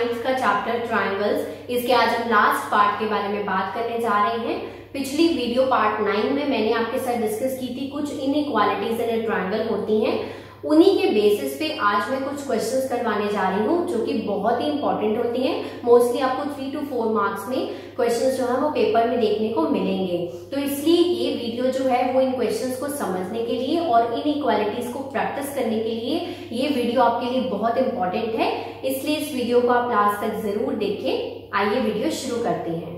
9th का chapter triangles, इसके आज हम लास्ट पार्ट के बारे में बात करने जा रहे हैं। पिछली वीडियो पार्ट 9 में मैंने आपके साथ डिस्कस की थी कुछ इनइक्वालिटीज इन अ ट्रायंगल होती हैं, उन्हीं के बेसिस पे आज मैं कुछ क्वेश्चंस करवाने जा रही हूँ जो कि बहुत ही इंपॉर्टेंट होती हैं। मोस्टली आपको 3 to 4 मार्क्स में क्वेश्चंस जो है वो पेपर में देखने को मिलेंगे। तो इसलिए ये वीडियो जो है वो इन क्वेश्चंस को समझने के लिए और इनइक्वालिटीज को प्रैक्टिस करने के लिए ये वीडियो आपके लिए बहुत इंपॉर्टेंट है, इसलिए इस वीडियो को आप लास्ट तक जरूर देखें। आइए वीडियो शुरू करते हैं।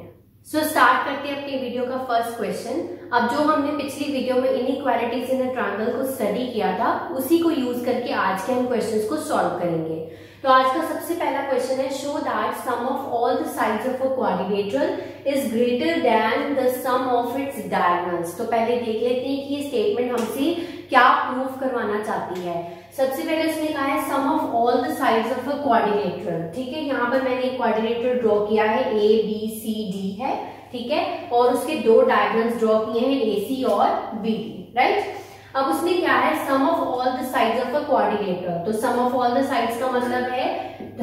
स्टार्ट करते हैं अपनी वीडियो का फर्स्ट क्वेश्चन। अब जो हमने पिछली वीडियो में इनइक्वालिटीज इन अ ट्रायंगल को स्टडी किया था उसी को यूज करके आज के हम क्वेश्चंस को सॉल्व करेंगे। तो आज का सबसे पहला क्वेश्चन है, show that sum of all the sides of a quadrilateral is greater than the sum of its diagonals. तो पहले देख लेते हैं कि ये स्टेटमेंट हमसे क्या प्रूव करवाना चाहती है। सबसे पहले उसने कहा है sum of all the sides of a quadrilateral. ठीक है, यहाँ पर मैंने एक क्वाड्रिलेटरल ड्रॉ किया है, ए बी सी डी है, ठीक है, और उसके दो डायगोनल्स ड्रॉ किए हैं, ए सी और बी डी, राइट। अब उसने क्या है, sum of all the sides of a quadrilateral. तो sum of all the sides का मतलब है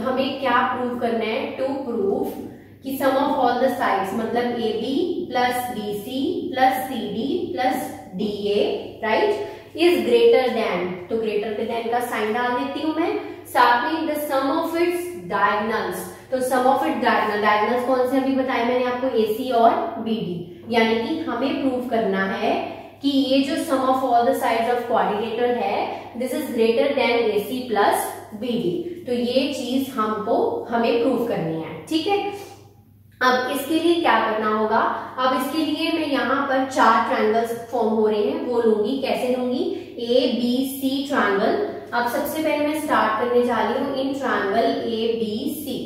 हमें क्या प्रूव करना है, टू प्रूव कि sum of all the sides मतलब A B plus B C plus C D plus D A, right, is greater than. तो ग्रेटर देन का साइन डाल देती हूं मैं, साथ में the sum of its diagonals. तो सम ऑफ इट्स डायगोनल्स कौन से अभी बताए मैंने आपको, AC और BD। यानी कि हमें प्रूव करना है कि ये जो sum of all the sides of quadrilateral है this is greater than AC plus BD। तो ये चीज हमें प्रूव करनी है, ठीक है। अब इसके लिए क्या करना होगा, अब इसके लिए मैं यहाँ पर 4 ट्रायंगल्स फॉर्म हो रहे हैं, वो लूंगी। कैसे लूंगी, ABC ट्रायंगल। अब सबसे पहले मैं स्टार्ट करने जा रही हूँ इन ट्रायंगल ABC।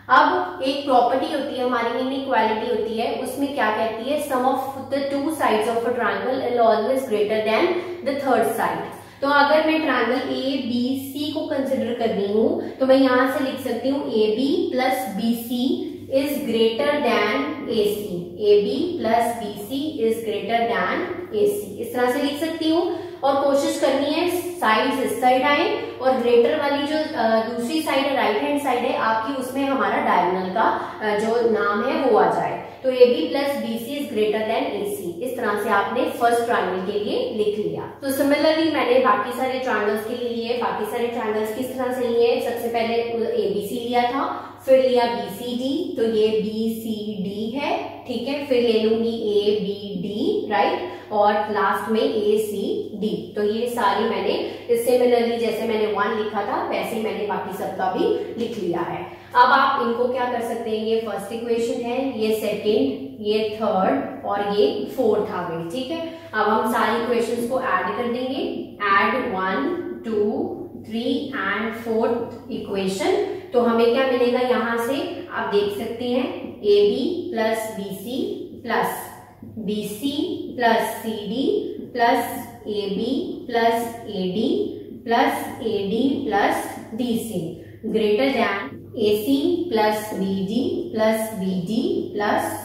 अब एक प्रॉपर्टी होती है हमारी, इनइक्वालिटी होती है, उसमें क्या कहती है, sum of the 2 sides of a triangle is always greater than the third side. तो अगर मैं ट्रायंगल ABC को कंसिडर कर रही हूँ तो मैं यहां से लिख सकती हूँ AB plus BC is greater than AC। AB plus BC is greater than AC, इस तरह से लिख सकती हूँ। और कोशिश करनी है साइड्स इस साइड आए और ग्रेटर वाली जो दूसरी साइड है, राइट हैंड साइड है आपकी, उसमें हमारा डायगोनल का जो नाम है वो आ जाए। तो AB plus BC is greater than AC। इस तरह से आपने फर्स्ट ट्रायंगल के लिए लिख लिया। तो सिमिलरली मैंने बाकी सारे ट्रायंगल्स के लिए लिए। बाकी सारे ट्रायंगल्स किस तरह से लिए, सबसे पहले ABC लिया था, फिर लिया BCD, तो ये BCD है, ठीक है, फिर ले लूंगी ABD, राइट, और लास्ट में ACD। तो ये सारी मैंने सिमिलरली जैसे मैंने 1 लिखा था वैसे ही मैंने बाकी सबका भी लिख लिया है। अब आप इनको क्या कर सकते हैं, ये फर्स्ट इक्वेशन है, ये सेकेंड, ये थर्ड और ये फोर्थ आ गई, ठीक है। अब हम सारी इक्वेशंस को ऐड कर देंगे, ऐड 1 2 3 एंड 4th इक्वेशन। तो हमें क्या मिलेगा, यहां से आप देख सकते हैं AB plus BC plus BC plus CD plus AB plus AD plus AD plus DC greater than AC plus BD plus BD plus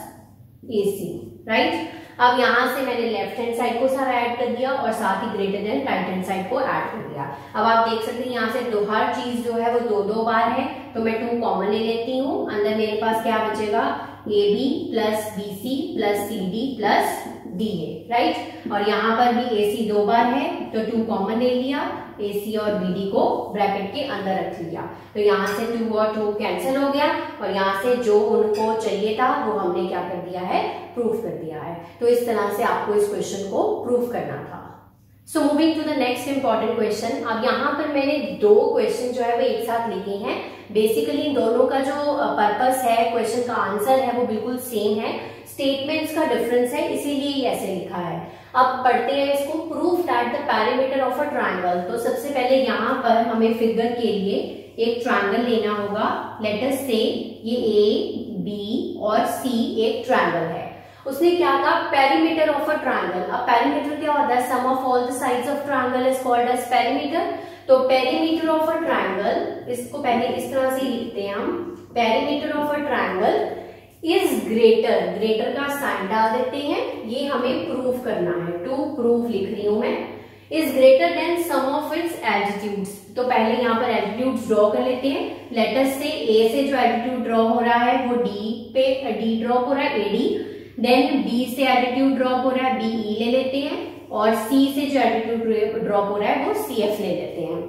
AC, right. अब यहां से मैंने लेफ्ट हैंड साइड को सारा ऐड कर दिया और साथ ही greater than right hand side को ऐड कर दिया। अब आप देख सकते हैं यहाँ से हर चीज जो है वो 2 बार है, तो मैं 2 कॉमन ले लेती हूँ। अंदर मेरे पास क्या बचेगा, AB plus BC plus CD plus DA, right. और यहाँ पर भी AC 2 बार है तो 2 कॉमन ले लिया, AC और BD को ब्रैकेट के अंदर रख लिया। तो यहाँ से 2 और 2 कैंसिल हो गया और यहाँ से जो उनको चाहिए था वो हमने क्या कर दिया है, प्रूफ कर दिया है। तो इस तरह से आपको इस क्वेश्चन को प्रूफ करना था। So moving to the next important question. अब यहाँ पर मैंने 2 क्वेश्चन जो है वो एक साथ लिखे हैं। बेसिकली इन दोनों का जो पर्पस है, क्वेश्चन का आंसर है, वो बिल्कुल सेम है, स्टेटमेंट्स का डिफरेंस है, इसीलिए ये ऐसे लिखा है। अब पढ़ते हैं इसको, proof that the parameter of a triangle. तो सबसे पहले यहाँ पर हमें फिगर के लिए एक ट्रायंगल लेना होगा। लेट अस से ये A, B और C एक ट्रायंगल है। उसने क्या कहा, पेरीमीटर ऑफ अ ट्रायंगल। अब पेरीमीटर क्या होता है, sum of all the sides of triangle is called as perimeter. तो पेरीमीटर ऑफ अ ट्रायंगल, इसको पहले इस तरह से लिखते हैं हम, perimeter of a triangle is greater, greater का साइन डाल देते हैं, ये हमें प्रूफ करना है। टू प्रूफ लिख रही हूं मैं, is greater than sum of its altitudes. तो पहले यहाँ पर एल्टीट्यूड्स ड्रॉ कर लेते हैं। लेट अस से ए से जो एल्टीट्यूड ड्रॉ हो रहा है वो डी ड्रॉप हो रहा है, एडी। देन बी से एल्टीट्यूड ड्रॉप हो रहा है, बीई ले लेते हैं, और सी से जो एल्टीट्यूड ड्रॉप हो रहा है वो सीएफ ले लेते हैं।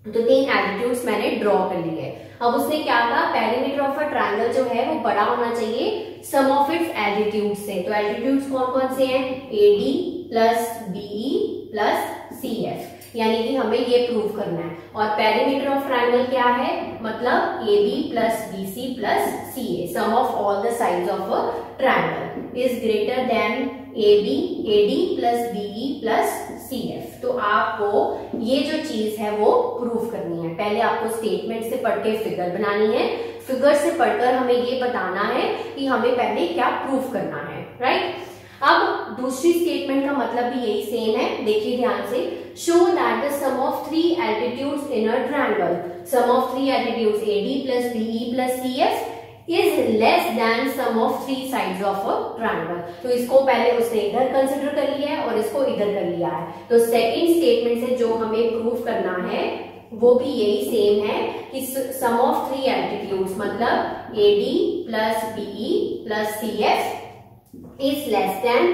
तो 3 एल्टीट्यूड्स मैंने ड्रॉ कर लिए। अब उसने क्या कहा, पेरीमीटर ऑफ अ ट्रायंगल जो है वो बड़ा होना चाहिए सम ऑफ इट्स एल्टीट्यूड से। तो एल्टीट्यूड्स कौन कौन से हैं, AD plus BE plus CF, यानी कि हमें ये प्रूव करना है। और पेरीमीटर ऑफ ट्रायंगल क्या है, मतलब AB plus BC plus CA, sum of all the sides of a triangle is greater than AD plus BE plus CF। तो आपको ये जो चीज है वो प्रूव करनी है। पहले आपको स्टेटमेंट से पढ़ के फिगर बनानी है, फिगर से पढ़कर हमें ये बताना है कि हमें पहले क्या प्रूव करना है, राइट। अब दूसरी स्टेटमेंट का मतलब भी यही सेम है, देखिए ध्यान से। Show that the sum of 3 altitudes in a triangle, sum of 3 altitudes AD plus BE plus CF is less than sum of 3 sides of a triangle। तो इसको पहले उसने इधर कंसिडर कर लिया है और इसको इधर कर लिया है। तो सेकंड स्टेटमेंट से जो हमें प्रूव करना है वो भी यही सेम है कि सम ऑफ 3 एल्टीट्यूड्स मतलब AD plus BE plus CF is less than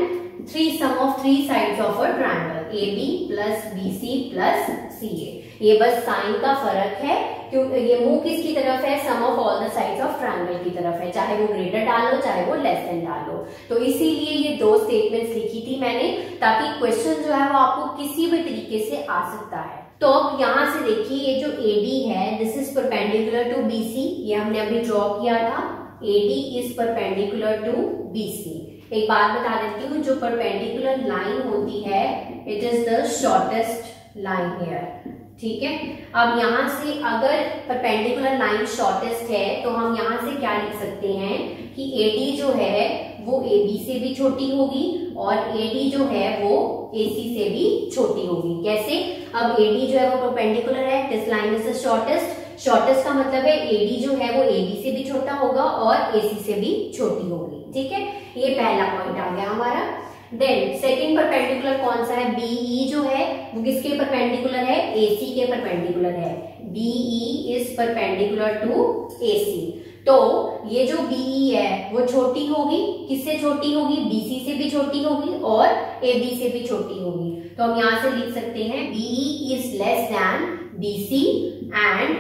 3 sum of 3 sides of a triangle AB plus BC plus CA। ये बस साइन का फर्क है, क्योंकि ये मुंह किसकी तरफ है, sum of all the sides of triangle की तरफ है, चाहे वो ग्रेटर डालो चाहे वो लेस देन डालो। तो इसीलिए ये 2 स्टेटमेंट्स लिखी थी मैंने, ताकि क्वेश्चन जो है वो आपको किसी भी तरीके से आ सकता है। तो अब यहाँ से देखिए, ये जो AD है this is perpendicular to BC, ये हमने अभी ड्रॉ किया था। AD is perpendicular to BC। एक बात बता देती हूँ, जो परपेंडिकुलर लाइन होती है it is the shortest line here, ठीक है। अब यहाँ से अगर परपेंडिकुलर लाइन शॉर्टेस्ट है तो हम यहाँ से क्या लिख सकते हैं कि AD जो है वो AB से भी छोटी होगी और AD जो है वो AC से भी छोटी होगी। कैसे, अब AD जो है वो परपेंडिकुलर है, this line is the shortest. Shortest का मतलब है AD जो है वो AB से भी छोटा होगा और AC से भी छोटी होगी, ठीक है। ये पहला पॉइंट आ गया हमारा। देन सेकंड परपेंडिकुलर कौन सा है, BE जो है वो किसके परपेंडिकुलर है, AC के परपेंडिकुलर है। BE is perpendicular to AC। तो ये जो BE है वो छोटी होगी, किससे छोटी होगी, BC से भी छोटी होगी और AB से भी छोटी होगी। तो हम यहां से लिख सकते हैं BE is less then BC and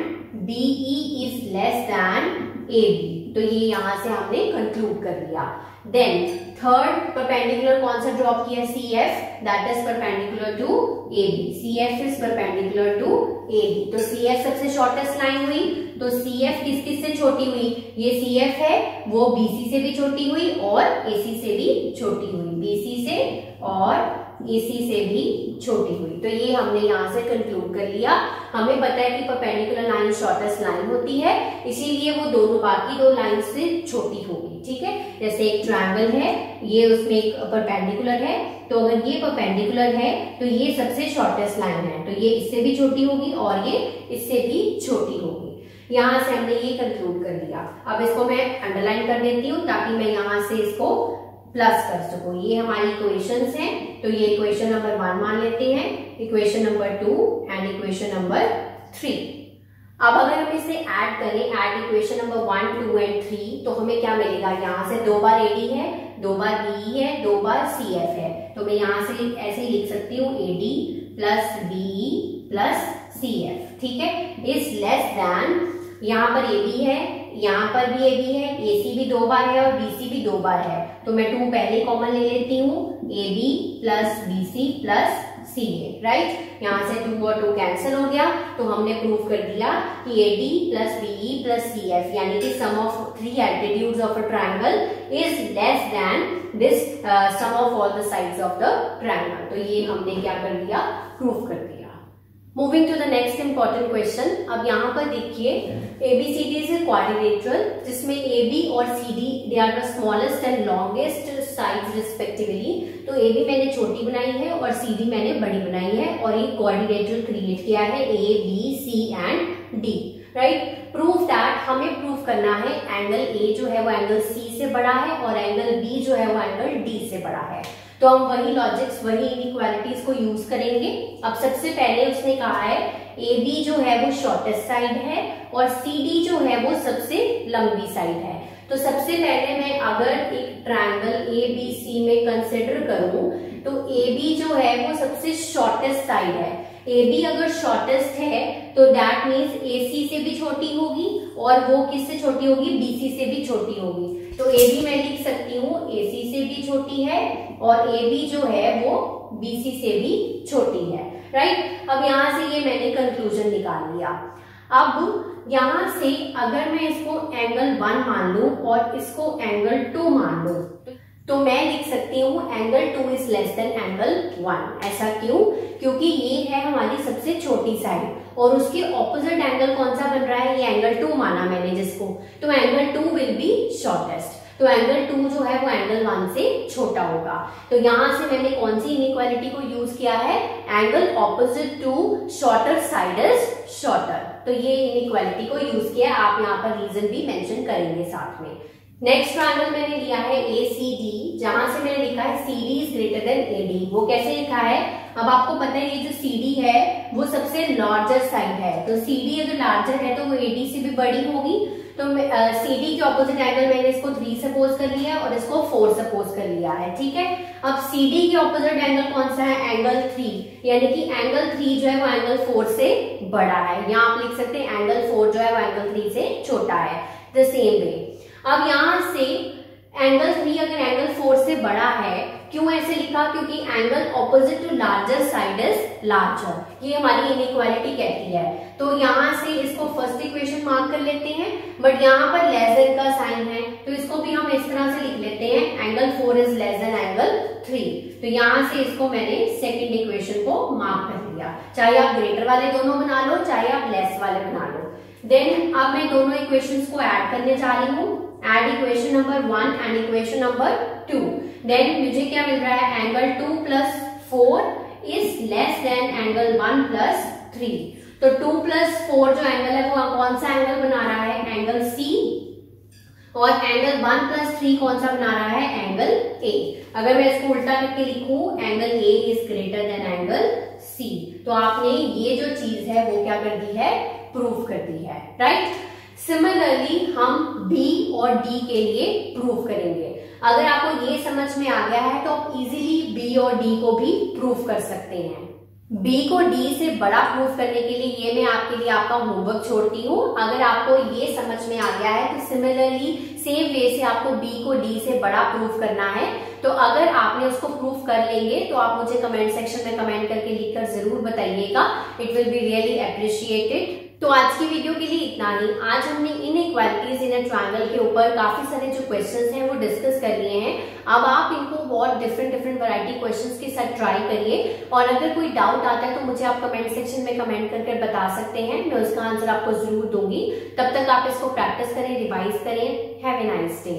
BE is less then AB। तो ये यहां से हमने कंक्लूड कर लिया। देन थर्ड परपेंडिकुलर कौन सा ड्रॉप किया, CF, that is perpendicular to AB। CF is perpendicular to AB। तो CF सबसे शॉर्टेस्ट लाइन हुई, तो CF किस किस से छोटी हुई, ये CF है वो BC से भी छोटी हुई और AC से भी छोटी हुई, BC से और AC से भी छोटी हुई। तो ये हमने यहाँ से कंक्लूड कर लिया। हमें पता है कि परपेंडिकुलर लाइन शॉर्टेस्ट लाइन होती है, इसीलिए वो दोनों बाकी 2 लाइन से छोटी होगी, ठीक है। जैसे एक ट्रायंगल है, ये उसमें एक परपेंडिकुलर है, तो अगर ये परपेंडिकुलर है तो ये सबसे शॉर्टेस्ट लाइन है, तो ये इससे भी छोटी होगी और ये इससे भी छोटी होगी। यहाँ से हमने ये कंक्लूड कर लिया। अब इसको मैं अंडरलाइन कर देती हूँ ताकि मैं यहाँ से इसको प्लस कर सकूं। ये हमारी इक्वेशंस हैं, तो ये इक्वेशन नंबर 1 मान लेते हैं, equation number 2 and equation number 3। अब अगर हम इसे ऐड करें, ऐड इक्वेशन नंबर 1, 2 एंड 3, तो हमें क्या मिलेगा, यहाँ से 2 बार AD है, 2 बार BE है, 2 बार CF है। तो मैं यहाँ से ऐसे ही लिख सकती हूँ AD plus BE plus CF, ठीक है। इज लेस देन, यहाँ पर AB है, यहाँ पर भी AB है, AC भी 2 बार है और BC भी 2 बार है, तो मैं 2 पहले कॉमन ले लेती हूँ, AB plus BC plus CA, right. यहाँ से 2 और 2 कैंसिल हो गया, तो हमने प्रूव कर दिया कि AD plus BE plus CF यानी कि sum of 3 altitudes of a triangle is less than this sum of all the sides of the triangle. तो ये हमने क्या कर दिया, प्रूव कर दिया। Moving to the next important question. अब यहाँ पर देखिए ABCD इज ए क्वाड्रिलेटरल जिसमें AB और CD they are the smallest and longest sides respectively. तो AB मैंने छोटी बनाई है और CD मैंने बड़ी बनाई है और एक क्वाड्रिलेटरल क्रिएट किया है A, B, C and D, right. Prove that, हमें प्रूव करना है एंगल A जो है वो एंगल C से बड़ा है और एंगल B जो है वो एंगल D से बड़ा है। तो हम वही लॉजिक्स, वही इनइक्वालिटीज को यूज करेंगे। अब सबसे पहले उसने कहा है AB जो है वो शॉर्टेस्ट साइड है और CD जो है वो सबसे लंबी साइड है। तो सबसे पहले मैं अगर एक ट्रायंगल ABC में कंसिडर करूं तो AB जो है वो सबसे शॉर्टेस्ट साइड है। AB अगर शॉर्टेस्ट है तो दैट मीन्स AC से भी छोटी होगी और वो किससे छोटी होगी, BC से भी छोटी होगी। तो AB मैं लिख सकती हूँ AC से भी छोटी है और AB जो है वो BC से भी छोटी है, राइट। अब यहाँ से ये मैंने कंक्लूजन निकाल लिया। अब यहाँ से अगर मैं इसको एंगल 1 मान लूं और इसको एंगल 2 मान लूं तो मैं लिख सकती हूँ angle 2 is less than angle 1। ऐसा क्यों? क्योंकि ये है हमारी सबसे छोटी साइड और उसके ऑपोजिट एंगल कौन सा बन रहा है, ये एंगल 2 माना मैंने जिसको, तो एंगल 2 विल बी शॉर्टेस्ट। तो एंगल 2 जो है वो एंगल 1 से छोटा होगा। तो यहां से मैंने कौन सी इनइक्वालिटी को यूज किया है, angle opposite to shorter side is shorter. तो ये इनइक्वालिटी को यूज किया। आप यहाँ पर रीजन भी मेंशन करेंगे साथ में। नेक्स्ट ट्रायंगल मैंने लिया है ACD, जहां से मैंने लिखा है CD is greater than AD। वो कैसे लिखा है, अब आपको पता है ये जो CD है वो सबसे लार्जर साइड है। तो CD अगर लार्जर है तो वो AD से भी बड़ी होगी। तो CD के ऑपोजिट एंगल मैंने इसको 3 सपोज कर लिया और इसको 4 सपोज कर लिया है, ठीक है। अब CD के ऑपोजिट एंगल कौन सा है, एंगल 3, यानी कि एंगल 3 जो है वो एंगल 4 से बड़ा है। यहाँ आप लिख सकते हैं एंगल 4 जो है वो एंगल 3 से छोटा है। द सेम वे अब यहां से एंगल 3 अगर एंगल 4 से बड़ा है, क्यों ऐसे लिखा, क्योंकि angle opposite to larger side is larger, ये हमारी इनइक्वालिटी कहती है। तो यहां से इसको फर्स्ट इक्वेशन मार्क कर लेते हैं, बट यहाँ पर लेस देन का साइन है तो इसको भी हम इस तरह से लिख लेते हैं angle 4 is less than angle 3। तो यहां से इसको मैंने सेकंड इक्वेशन को मार्क कर लिया। चाहे आप ग्रेटर वाले दोनों बना लो, चाहे आप लेस वाले बना लो। देन अब मैं दोनों इक्वेशंस को ऐड करने जा रही हूँ। Add equation number 1 and equation number 2। Then मुझे क्या मिल रहा है, angle 2 plus 4 is less than angle 1 plus 3। तो 2 प्लस 4 जो एंगल है वो कौन सा एंगल बना रहा है, एंगल C, और एंगल 1 प्लस 3 कौन सा बना रहा है, एंगल A। अगर मैं इसको उल्टा करके लिखूं, angle A is greater then angle C, तो आपने ये जो चीज है वो क्या कर दी है, प्रूफ कर दी है, राइट। सिमिलरली हम B और D के लिए प्रूफ करेंगे। अगर आपको ये समझ में आ गया है तो आप इजीली B और D को भी प्रूफ कर सकते हैं। B को D से बड़ा प्रूफ करने के लिए ये मैं आपके लिए आपका होमवर्क छोड़ती हूँ। अगर आपको ये समझ में आ गया है तो सिमिलरली सेम वे से आपको B को D से बड़ा प्रूफ करना है। तो अगर आपने उसको प्रूफ कर लेंगे तो आप मुझे कमेंट सेक्शन में कमेंट करके लिखकर जरूर बताइएगा। It will be really appreciated. तो आज की वीडियो के लिए इतना ही। आज हमने इनइक्वालिटीज इन अ ट्रायंगल के ऊपर काफी सारे जो क्वेश्चंस हैं वो डिस्कस कर लिए हैं। अब आप इनको बहुत डिफरेंट वैरायटी क्वेश्चंस के साथ ट्राई करिए और अगर कोई डाउट आता है तो मुझे आप कमेंट सेक्शन में कमेंट करके बता सकते हैं, मैं उसका आंसर आपको जरूर दूंगी। तब तक आप इसको प्रैक्टिस करें, रिवाइज करें। Have a nice day.